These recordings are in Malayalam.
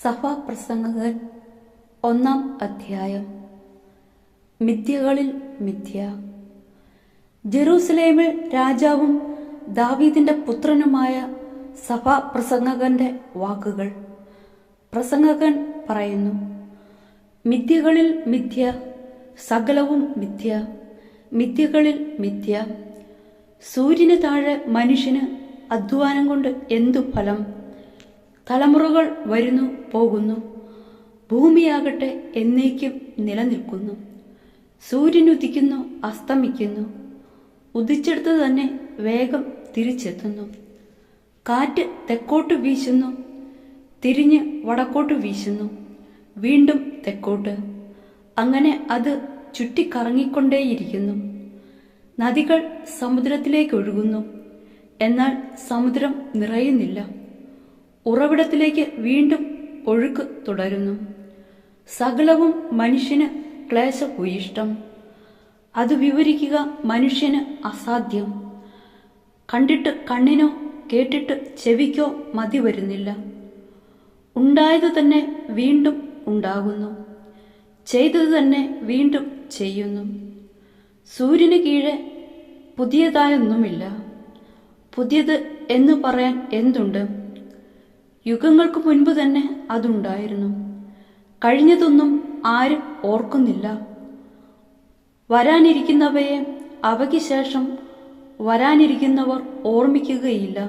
സഭാപ്രസംഗകൻ 1-ാം അധ്യായം. മിഥ്യകളിൽ മിഥ്യ. ജെറൂസലേമിൽ രാജാവും ദാവീദിന്റെ പുത്രനുമായ സഭാപ്രസംഗകന്റെ വാക്കുകൾ. പ്രസംഗകൻ പറയുന്നു: മിഥ്യകളിൽ മിഥ്യ, സകലവും മിഥ്യ, മിഥ്യകളിൽ മിഥ്യ. സൂര്യന് താഴെ മനുഷ്യന് അധ്വാനം കൊണ്ട് എന്തു ഫലം? തലമുറകൾ വരുന്നു പോകുന്നു, ഭൂമിയാകട്ടെ എന്നേക്കും നിലനിൽക്കുന്നു. സൂര്യൻ ഉദിക്കുന്നു, അസ്തമിക്കുന്നു, ഉദിച്ചെടുത്ത് തന്നെ വേഗം തിരിച്ചെത്തുന്നു. കാറ്റ് തെക്കോട്ട് വീശുന്നു, തിരിഞ്ഞ് വടക്കോട്ട് വീശുന്നു, വീണ്ടും തെക്കോട്ട്. അങ്ങനെ അത് ചുറ്റിക്കറങ്ങിക്കൊണ്ടേയിരിക്കുന്നു. നദികൾ സമുദ്രത്തിലേക്കൊഴുകുന്നു, എന്നാൽ സമുദ്രം നിറയുന്നില്ല. ഉറവിടത്തിലേക്ക് വീണ്ടും ഒഴുക്ക് തുടരുന്നു. സകലവും മനുഷ്യന് ക്ലേശഭൂയിഷ്ടം. അത് വിവരിക്കുക മനുഷ്യന് അസാധ്യം. കണ്ടിട്ട് കണ്ണിനോ കേട്ടിട്ട് ചെവിക്കോ മതി വരുന്നില്ല. ഉണ്ടായത് തന്നെ വീണ്ടും ഉണ്ടാകുന്നു, ചെയ്തത് തന്നെ വീണ്ടും ചെയ്യുന്നു. സൂര്യന് കീഴെ പുതിയതായൊന്നുമില്ല. പുതിയത് എന്നു പറയാൻ എന്തുണ്ട്? യുഗങ്ങൾക്ക് മുൻപ് തന്നെ അതുണ്ടായിരുന്നു. കഴിഞ്ഞതൊന്നും ആരും ഓർക്കുന്നില്ല. വരാനിരിക്കുന്നവയെ അവയ്ക്ക് ശേഷം വരാനിരിക്കുന്നവർ ഓർമ്മിക്കുകയില്ല.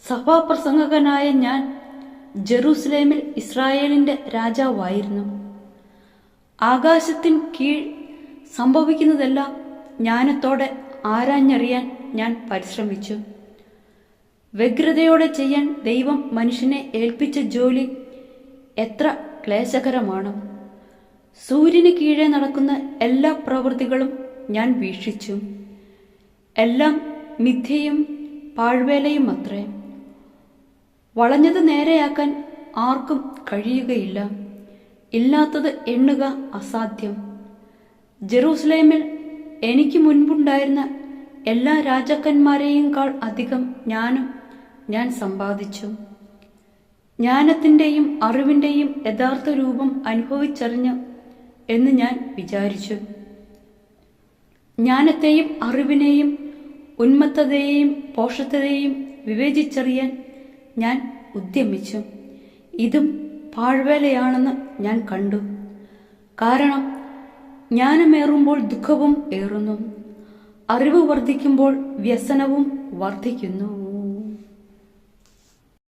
സഭാപ്രസംഗകനായ ഞാൻ ജെറൂസലേമിൽ ഇസ്രായേലിന്റെ രാജാവായിരുന്നു. ആകാശത്തിൻ കീഴ് സംഭവിക്കുന്നതെല്ലാം ജ്ഞാനത്തോടെ ആരാഞ്ഞറിയാൻ ഞാൻ പരിശ്രമിച്ചു. വ്യഗ്രതയോടെ ചെയ്യാൻ ദൈവം മനുഷ്യനെ ഏൽപ്പിച്ച ജോലി എത്ര ക്ലേശകരമാണ്! സൂര്യന് കീഴെ നടക്കുന്ന എല്ലാ പ്രവൃത്തികളും ഞാൻ വീക്ഷിച്ചു. എല്ലാം മിഥ്യയും പാഴ്വേലയും അത്രേ. വളഞ്ഞത് നേരെയാക്കാൻ ആർക്കും കഴിയുകയില്ല. ഇല്ലാത്തത് എണ്ണുക അസാധ്യം. ജെറൂസലേമിൽ എനിക്ക് മുൻപുണ്ടായിരുന്ന എല്ലാ രാജാക്കന്മാരെയുംക്കാൾ അധികം ജ്ഞാനം ഞാൻ സമ്പാദിച്ചു. ജ്ഞാനത്തിൻ്റെയും അറിവിൻ്റെയും യഥാർത്ഥ രൂപം അനുഭവിച്ചറിഞ്ഞു എന്ന് ഞാൻ വിചാരിച്ചു. ജ്ഞാനത്തെയും അറിവിനെയും ഉന്മത്തതയെയും പോഷത്വത്തെയും വിവേചിച്ചറിയാൻ ഞാൻ ഉദ്യമിച്ചു. ഇതും പാഴ്വേലയാണെന്ന് ഞാൻ കണ്ടു. കാരണം ജ്ഞാനമേറുമ്പോൾ ദുഃഖവും ഏറുന്നു, അറിവ് വർദ്ധിക്കുമ്പോൾ വ്യസനവും വർദ്ധിക്കുന്നു.